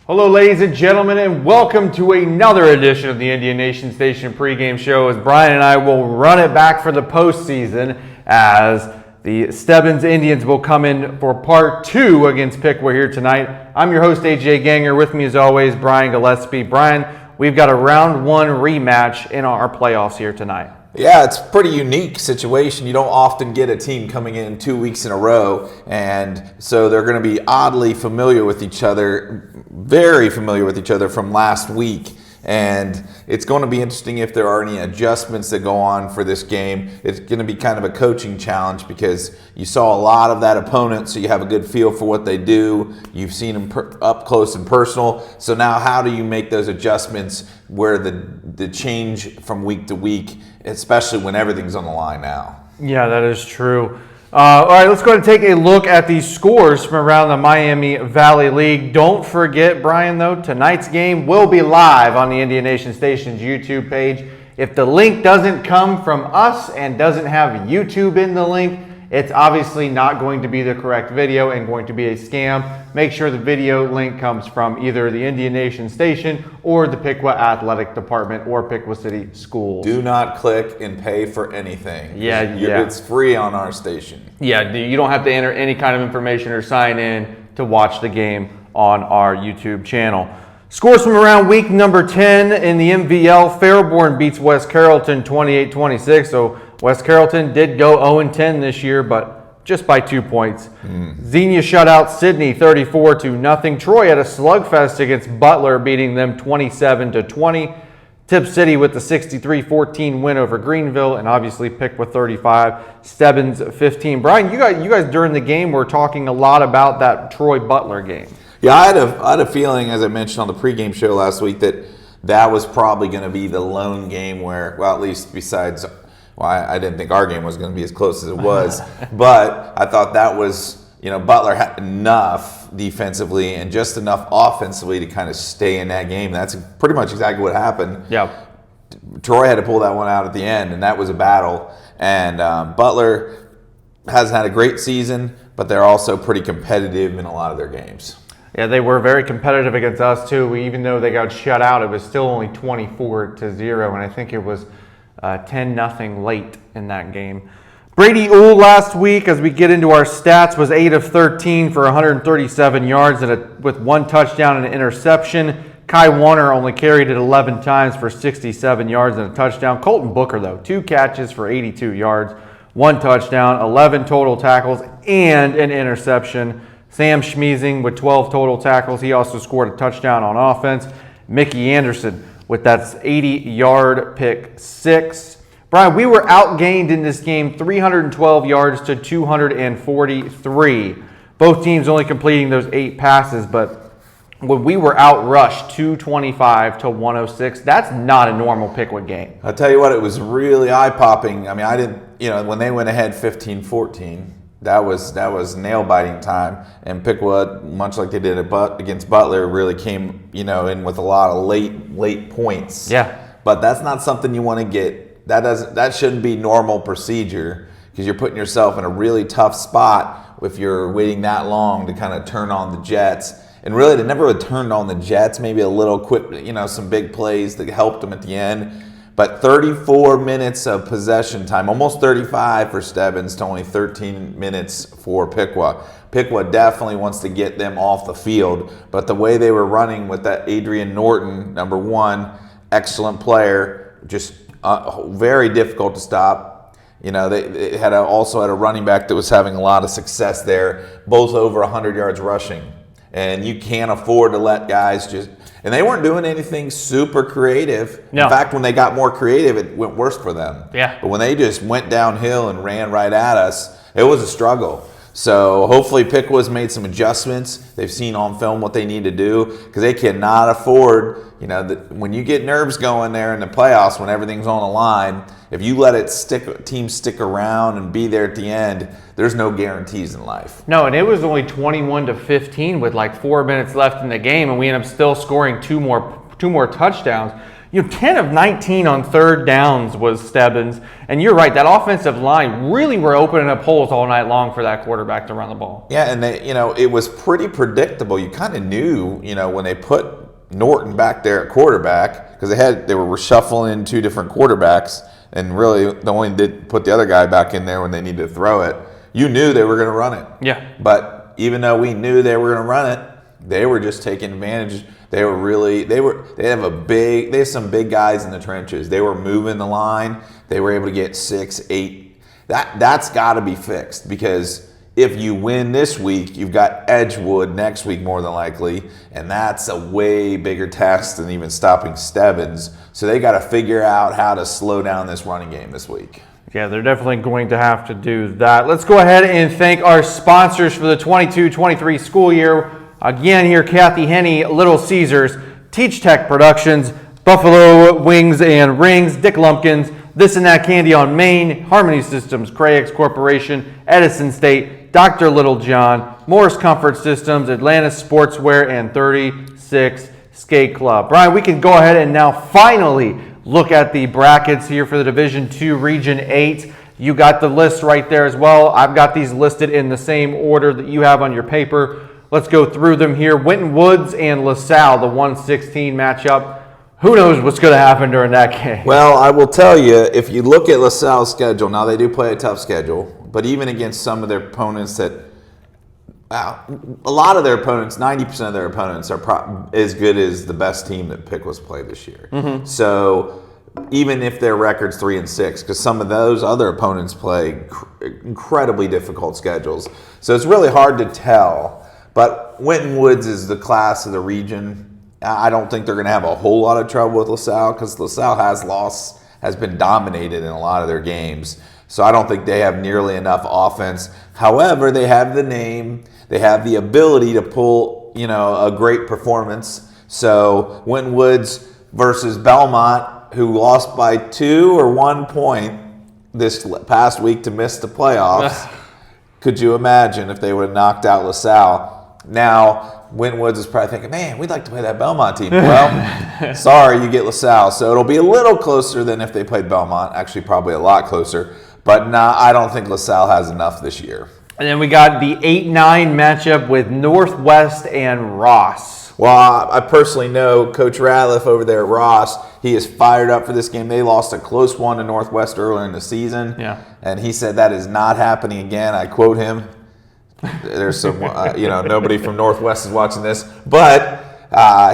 Hello, ladies and gentlemen, and welcome to another edition of the Indian Nation Station pregame show as Brian and I will run it back for the postseason as the Stebbins Indians will come in for part 2 against Piqua here tonight. I'm your host, AJ Ganger. With me, as always, Brian Gillespie. Brian, we've got a round 1 rematch in our playoffs here tonight. Yeah, it's a pretty unique situation. You don't often get a team coming in 2 weeks in a row, and so they're going to be oddly familiar with each other, very familiar with each other from last week. And it's going to be interesting if there are any adjustments that go on for this game. It's going to be kind of a coaching challenge because you saw a lot of that opponent, so you have a good feel for what they do. You've seen them up close and personal. So now how do you make those adjustments where the change from week to week, especially when everything's on the line now? Yeah, that is true. All right, let's go ahead and take a look at the scores from around the Miami Valley League. Don't forget, Brian, though, tonight's game will be live on the Indian Nation Station's YouTube page. If the link doesn't come from us and doesn't have YouTube in the link, it's obviously not going to be the correct video and going to be a scam. Make sure the video link comes from either the Indian Nation Station or the Piqua Athletic Department or Piqua City Schools. Do not click and pay for anything. Yeah. It's free on our station. Yeah, you don't have to enter any kind of information or sign in to watch the game on our YouTube channel. Scores from around week number 10 in the MVL. Fairborn beats West Carrollton 28-26. So West Carrollton did go 0-10 this year, but just by 2 points. Xenia shut out Sydney 34-0. Troy had a slugfest against Butler, beating them 27-20. Tip City with the 63-14 win over Greenville, and obviously Piqua 35, Stebbins 15. Brian, you guys during the game were talking a lot about that Troy Butler game. Yeah, I had a feeling, as I mentioned on the pregame show last week, that was probably going to be the lone game where, well, at least besides, well, I didn't think our game was going to be as close as it was, but I thought that was, Butler had enough defensively and just enough offensively to kind of stay in that game. That's pretty much exactly what happened. Yeah. Troy had to pull that one out at the end, and that was a battle. And Butler hasn't had a great season, but they're also pretty competitive in a lot of their games. Yeah, they were very competitive against us too. Even though they got shut out, it was still only 24-0, and I think it was 10-0 late in that game. Brady Uhl last week, as we get into our stats, was 8 of 13 for 137 yards with 1 touchdown and an interception. Kai Warner only carried it 11 times for 67 yards and a touchdown. Colton Booker, though, 2 catches for 82 yards, 1 touchdown, 11 total tackles, and an interception. Sam Schmeezing with 12 total tackles. He also scored a touchdown on offense. Mickey Anderson with that 80-yard pick 6. Brian, we were outgained in this game 312 yards to 243. Both teams only completing those 8 passes, but when we were outrushed 225 to 106, that's not a normal Piqua game. I'll tell you what, it was really eye-popping. I mean, I didn't, when they went ahead 15-14, that was nail-biting time. And Piqua, much like they did against Butler, really came, in with a lot of late points. Yeah. But that's not something you want to get. That shouldn't be normal procedure because you're putting yourself in a really tough spot if you're waiting that long to kind of turn on the Jets. And really, they never really turned on the Jets. Maybe a little quick, some big plays that helped them at the end. But 34 minutes of possession time, almost 35 for Stebbins to only 13 minutes for Piqua. Piqua definitely wants to get them off the field. But the way they were running with that Adrian Norton, number 1, excellent player, just very difficult to stop. They also had a running back that was having a lot of success there, both over 100 yards rushing. And you can't afford to let guys and they weren't doing anything super creative. No. In fact, when they got more creative, it went worse for them. Yeah. But when they just went downhill and ran right at us, it was a struggle. So hopefully Piqua's made some adjustments. They've seen on film what they need to do because they cannot afford, when you get nerves going there in the playoffs when everything's on the line, if you let teams stick around and be there at the end, there's no guarantees in life. No, and it was only 21-15 with like 4 minutes left in the game, and we ended up still scoring two more touchdowns. 10 of 19 on third downs was Stebbins. And you're right, that offensive line really were opening up holes all night long for that quarterback to run the ball. Yeah, and it was pretty predictable. You kind of knew, when they put Norton back there at quarterback, because they were reshuffling two different quarterbacks, and really they only did put the other guy back in there when they needed to throw it. You knew they were going to run it. Yeah. But even though we knew they were going to run it, they were just taking advantage. They have some big guys in the trenches. They were moving the line. They were able to get 6, 8. That's got to be fixed, because if you win this week, you've got Edgewood next week more than likely, and that's a way bigger test than even stopping Stebbins. So they got to figure out how to slow down this running game this week. Yeah, they're definitely going to have to do that. Let's go ahead and thank our sponsors for the 22-23 school year. Again here, Kathy Henney, Little Caesars, Teach Tech Productions, Buffalo Wings and Rings, Dick Lumpkins, This and That Candy on Main, Harmony Systems, Craig's Corporation, Edison State, Dr. Little John, Morris Comfort Systems, Atlantis Sportswear, and 36 Skate Club. Brian, we can go ahead and now finally look at the brackets here for the Division II Region 8. You got the list right there as well. I've got these listed in the same order that you have on your paper. Let's go through them here. Winton Woods and LaSalle, the 1-16 matchup. Who knows what's going to happen during that game? Well, I will tell you, if you look at LaSalle's schedule, now they do play a tough schedule, but even against some of their opponents a lot of their opponents, 90% of their opponents are as good as the best team that Pick was played this year. Mm-hmm. So even if their record's 3-6, because some of those other opponents play incredibly difficult schedules. So it's really hard to tell. But Winton Woods is the class of the region. I don't think they're going to have a whole lot of trouble with LaSalle, because LaSalle has been dominated in a lot of their games. So I don't think they have nearly enough offense. However, they have the name. They have the ability to pull, a great performance. So Winton Woods versus Belmont, who lost by 2 or 1 point this past week to miss the playoffs. Could you imagine if they would have knocked out LaSalle? Now, Winton Woods is probably thinking, man, we'd like to play that Belmont team. Well, sorry, you get LaSalle. So it'll be a little closer than if they played Belmont. Actually, probably a lot closer. But no, I don't think LaSalle has enough this year. And then we got the 8-9 matchup with Northwest and Ross. Well, I personally know Coach Ratliff over there at Ross. He is fired up for this game. They lost a close one to Northwest earlier in the season. Yeah. And he said that is not happening again. I quote him. There's some, nobody from Northwest is watching this. But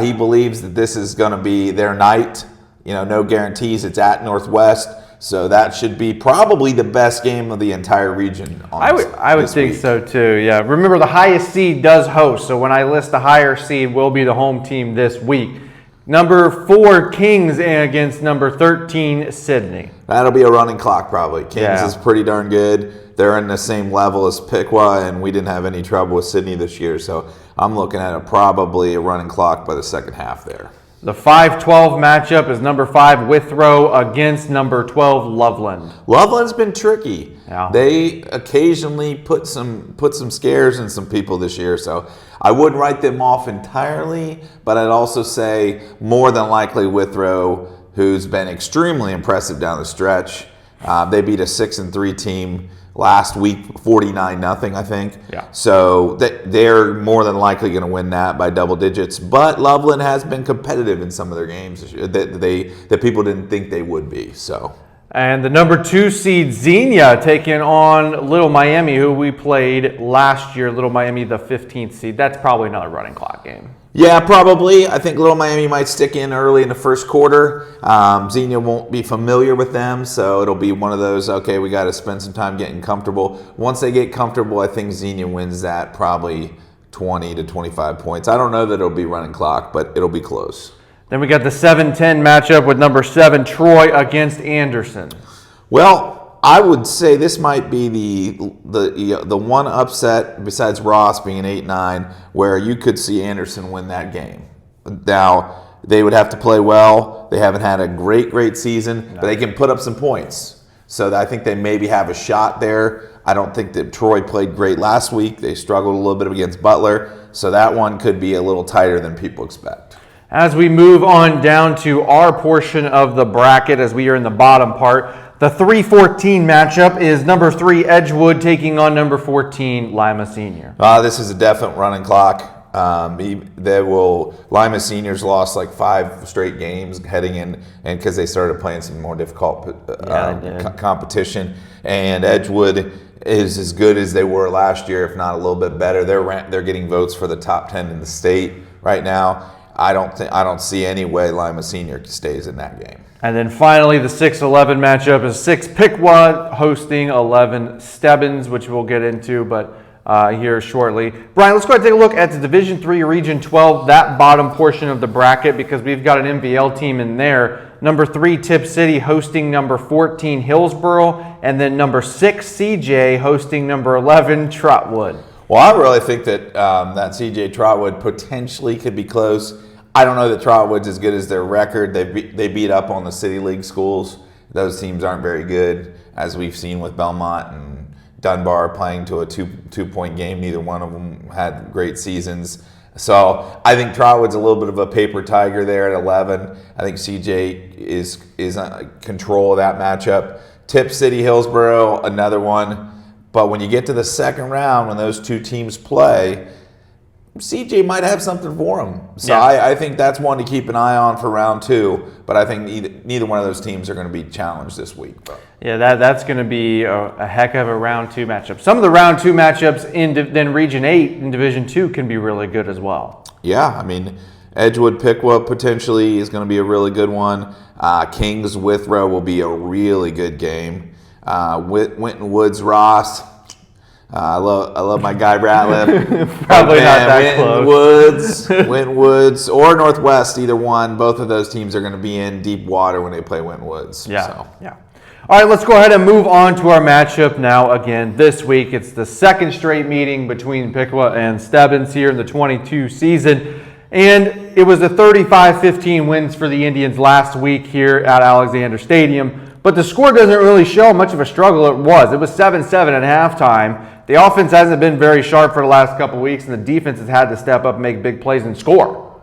he believes that this is going to be their night. No guarantees. It's at Northwest. So that should be probably the best game of the entire region. I would think so too, yeah. Remember, the highest seed does host, so when I list the higher seed, will be the home team this week. Number 4, Kings against number 13, Sydney. That'll be a running clock probably. Kings is pretty darn good. They're in the same level as Piqua, and we didn't have any trouble with Sydney this year. So I'm looking at probably a running clock by the second half there. The 5-12 matchup is number 5 Withrow against number 12 Loveland. Loveland's been tricky. Yeah. They occasionally put some scares in some people this year, so I wouldn't write them off entirely, but I'd also say more than likely Withrow, who's been extremely impressive down the stretch. They beat a 6-3 team last week, 49-0, I think. Yeah. So they're more than likely going to win that by double digits. But Loveland has been competitive in some of their games that people didn't think they would be. So. And the number 2 seed Xenia taking on Little Miami, who we played last year. Little Miami, the 15th seed. That's probably another running clock game. Yeah, probably. I think Little Miami might stick in early in the first quarter. Xenia won't be familiar with them, so it'll be one of those, okay, we got to spend some time getting comfortable. Once they get comfortable, I think Xenia wins that probably 20 to 25 points. I don't know that it'll be running clock, but it'll be close. Then we got the 7-10 matchup with number 7 Troy against Anderson. Well, I would say this might be the one upset besides Ross being an 8-9 where you could see Anderson win that game. Now, they would have to play well. They haven't had a great season, but they can put up some points. So I think they maybe have a shot there. I don't think that Troy played great last week. They struggled a little bit against Butler. So that one could be a little tighter than people expect. As we move on down to our portion of the bracket, as we are in the bottom part, the 3-14 matchup is number 3 Edgewood taking on number 14 Lima Senior. This is a definite running clock. Lima Seniors lost like 5 straight games heading in, and because they started playing some more difficult competition. And Edgewood is as good as they were last year, if not a little bit better. They're getting votes for the top 10 in the state right now. I don't see any way Lima Senior stays in that game. And then finally, the 6-11 matchup is 6 Piqua hosting 11 Stebbins, which we'll get into, but here shortly. Brian, let's go ahead and take a look at the Division III Region 12, that bottom portion of the bracket, because we've got an MVL team in there. Number 3 Tip City hosting number 14 Hillsboro, and then number 6 CJ hosting number 11 Trotwood. Well, I really think that that CJ Trotwood potentially could be close. I don't know that Trotwood's as good as their record. They beat up on the City League schools. Those teams aren't very good, as we've seen with Belmont and Dunbar playing to a two-point game. Neither one of them had great seasons. So I think Trotwood's a little bit of a paper tiger there at 11. I think CJ is in control of that matchup. Tip City Hillsboro, another one. But when you get to the second round, when those two teams play, CJ might have something for them. So yeah. I think that's one to keep an eye on for round 2. But I think neither one of those teams are going to be challenged this week. Yeah, that's going to be a heck of a round 2 matchup. Some of the round 2 matchups in Region 8 in Division 2 can be really good as well. Yeah, I mean, Edgewood Piqua potentially is going to be a really good one. Kings Withrow will be a really good game. Winton Woods Ross. I love my guy Ratliff. Probably not that close. Winton Woods, or Northwest, either one. Both of those teams are going to be in deep water when they play Winton Woods. Yeah. All right, let's go ahead and move on to our matchup now. Again, this week it's the second straight meeting between Piqua and Stebbins here in the 22 season. And it was a 35-15 wins for the Indians last week here at Alexander Stadium. But the score doesn't really show much of a struggle it was. It was 7-7 at halftime. The offense hasn't been very sharp for the last couple of weeks, and the defense has had to step up and make big plays and score.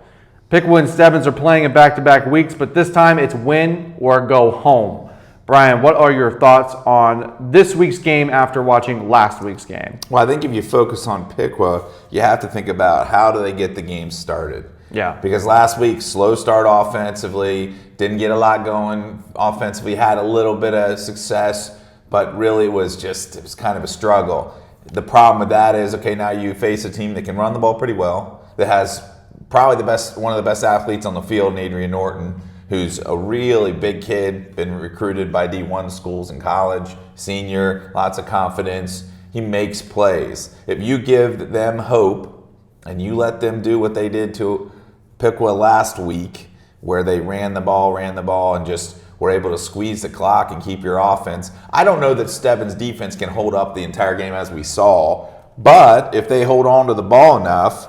Piqua and Stebbins are playing in back-to-back weeks, but this time it's win or go home. Brian, what are your thoughts on this week's game after watching last week's game? Well, I think if you focus on Piqua, you have to think about how do they get the game started. Yeah. Because last week, slow start offensively, didn't get a lot going offensively, had a little bit of success, but really it was kind of a struggle. The problem with that is, okay, now you face a team that can run the ball pretty well, that has probably one of the best athletes on the field in Adrian Norton, who's a really big kid, been recruited by D1 schools in college, senior, lots of confidence. He makes plays. If you give them hope and you let them do what they did to Piqua last week, where they ran the ball, and just were able to squeeze the clock and keep your offense. I don't know that Stebbins' defense can hold up the entire game as we saw, but if they hold on to the ball enough,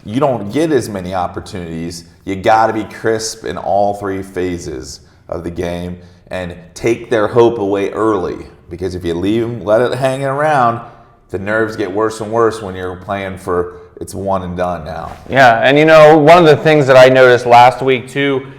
you don't get as many opportunities. You got to be crisp in all 3 phases of the game and take their hope away early, because if you let it hanging around, the nerves get worse and worse when you're playing for it's one and done now. Yeah, and one of the things that I noticed last week too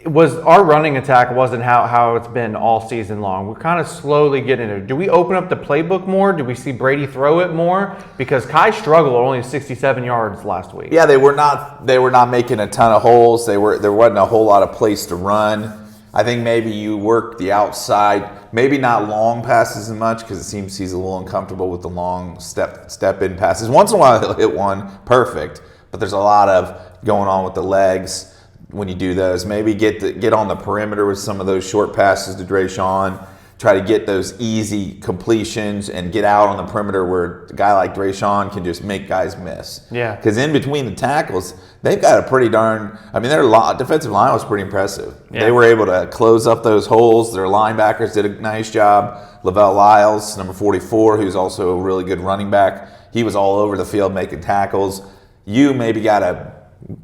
was our running attack wasn't how it's been all season long. We're kind of slowly getting it. Do we open up the playbook more? Do we see Brady throw it more? Because Kai struggled only 67 yards last week. Yeah, they were not making a ton of holes. There wasn't a whole lot of place to run. I think maybe you work the outside, maybe not long passes as much, because it seems he's a little uncomfortable with the long step in passes. Once in a while he'll hit one perfect, but there's a lot of going on with the legs when you do those. Maybe get on the perimeter with some of those short passes to Drayshawn. Try to get those easy completions and get out on the perimeter where a guy like Drayshawn can just make guys miss. Yeah. Because in between the tackles, they've got a pretty their defensive line was pretty impressive. Yeah. They were able to close up those holes. Their linebackers did a nice job. Lavelle Lyles, number 44, who's also a really good running back, he was all over the field making tackles. You maybe got to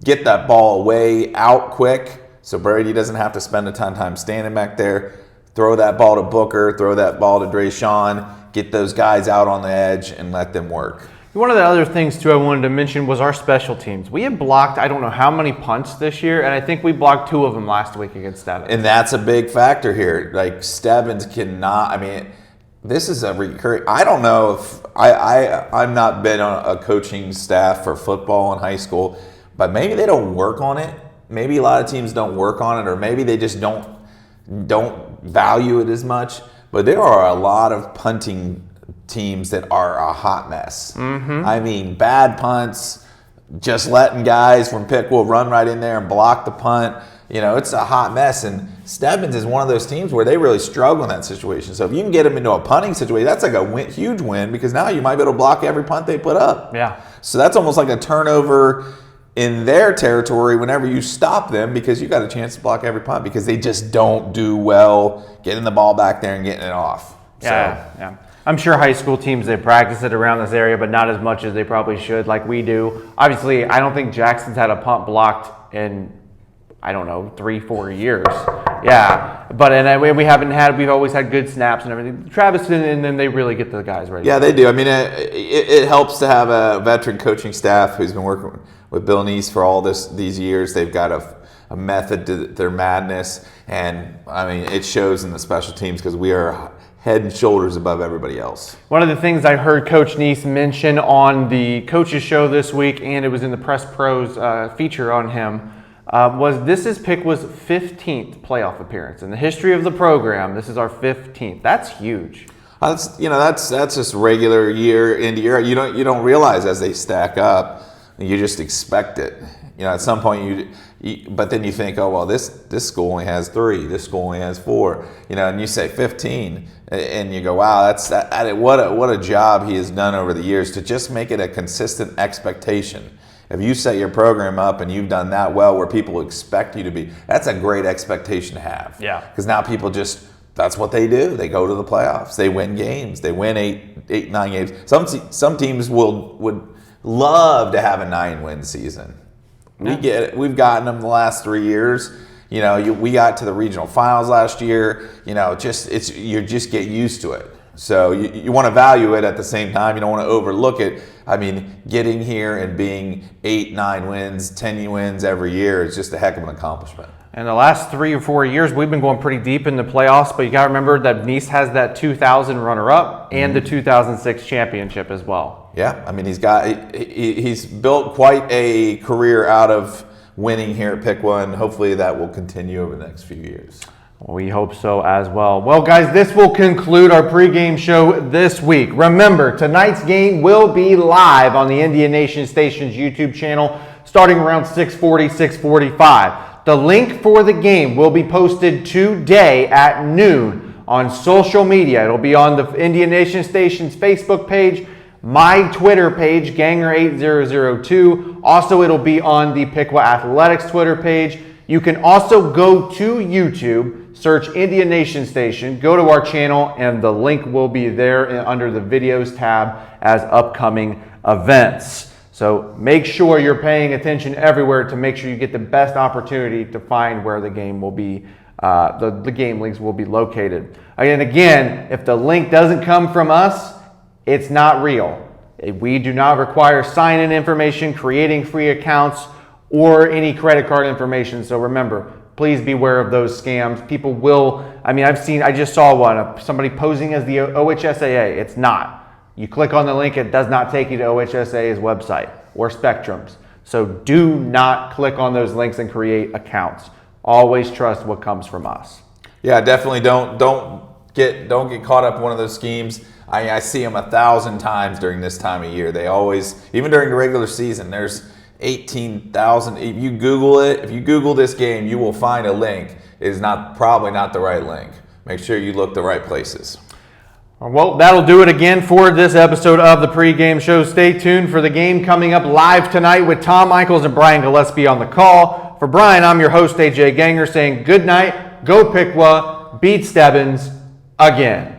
get that ball away out quick so Brady doesn't have to spend a ton of time standing back there. Throw that ball to Booker, throw that ball to Drayshawn, get those guys out on the edge and let them work. One of the other things, too, I wanted to mention was our special teams. We have blocked, I don't know how many punts this year, and I think we blocked 2 of them last week against Stebbins. And that's a big factor here. Like, Stebbins cannot, I mean, this is a recurring, I don't know if, I've not been on a coaching staff for football in high school, but maybe they don't work on it. Maybe a lot of teams don't work on it, or maybe they just don't value it as much. But there are a lot of punting teams that are a hot mess. I mean, bad punts, just letting guys from Piqua run right in there and block the punt. You know, it's a hot mess. And Stebbins is one of those teams where they really struggle in that situation. So if you can get them into a punting situation, that's like a huge win, because now you might be able to block every punt they put up. Yeah. So that's almost like a turnover in their territory whenever you stop them, because you got a chance to block every punt, because they just don't do well getting the ball back there and getting it off. Yeah. I'm sure high school teams, they practice it around this area, but not as much as they probably should, like we do. Obviously, I don't think Jackson's had a punt blocked in, 3-4 years. Yeah, but we've always had good snaps and everything. Travis and then they really get the guys ready. Yeah, they do. I mean, it helps to have a veteran coaching staff who's been working with Bill Neese for all these years. They've got a method to their madness, and I mean, it shows in the special teams, because we are head and shoulders above everybody else. One of the things I heard Coach Neese mention on the coaches show this week, and it was in the Press Pros feature on him, was this is Piqua's 15th playoff appearance in the history of the program. This is our 15th. That's huge. That's just regular year into year. You don't realize as they stack up. You just expect it. At some point but then you think, oh well, this school only has 3, this school only has 4. And you say 15, and you go, wow, what a job he has done over the years to just make it a consistent expectation. If you set your program up and you've done that well, where people expect you to be, that's a great expectation to have. Yeah. Because now people that's what they do. They go to the playoffs. They win games. They win 8, 9 games. Some teams would love to have a 9-win season. We get it. We've gotten them the last 3 years. We got to the regional finals last year. You just get used to it. So you want to value it at the same time. You don't want to overlook it. I mean, getting here and being 8, 9 wins, 10 wins every year is just a heck of an accomplishment. And the last 3 or 4 years, we've been going pretty deep in the playoffs, but you got to remember that Neese has that 2000 runner-up and the 2006 championship as well. Yeah, I mean, he's built quite a career out of winning here at Piqua, and hopefully that will continue over the next few years. We hope so as well. Well, guys, this will conclude our pregame show this week. Remember, tonight's game will be live on the Indian Nation Station's YouTube channel starting around 6:40, 6:45. The link for the game will be posted today at noon on social media. It'll be on the Indian Nation Station's Facebook page, my Twitter page, Ganger8002. Also, it'll be on the Piqua Athletics Twitter page. You can also go to YouTube, search Indian Nation Station, go to our channel, and the link will be there under the videos tab as upcoming events. So make sure you're paying attention everywhere to make sure you get the best opportunity to find where the game will be, the game links will be located. And again, if the link doesn't come from us, it's not real. We do not require sign-in information, creating free accounts, or any credit card information. So remember, please beware of those scams. People will, I just saw one, somebody posing as the OHSAA. It's not. You click on the link, it does not take you to OHSAA's website or Spectrum's. So do not click on those links and create accounts. Always trust what comes from us. Yeah, definitely don't get caught up in one of those schemes. I see them 1,000 times during this time of year. They always, even during the regular season, there's 18,000. If you Google this game, you will find a link. It is probably not the right link. Make sure you look the right places. Well, that'll do it again for this episode of the pregame show. Stay tuned for the game coming up live tonight with Tom Michaels and Brian Gillespie on the call. For Brian, I'm your host, AJ Ganger, saying good night, go Piqua, beat Stebbins again.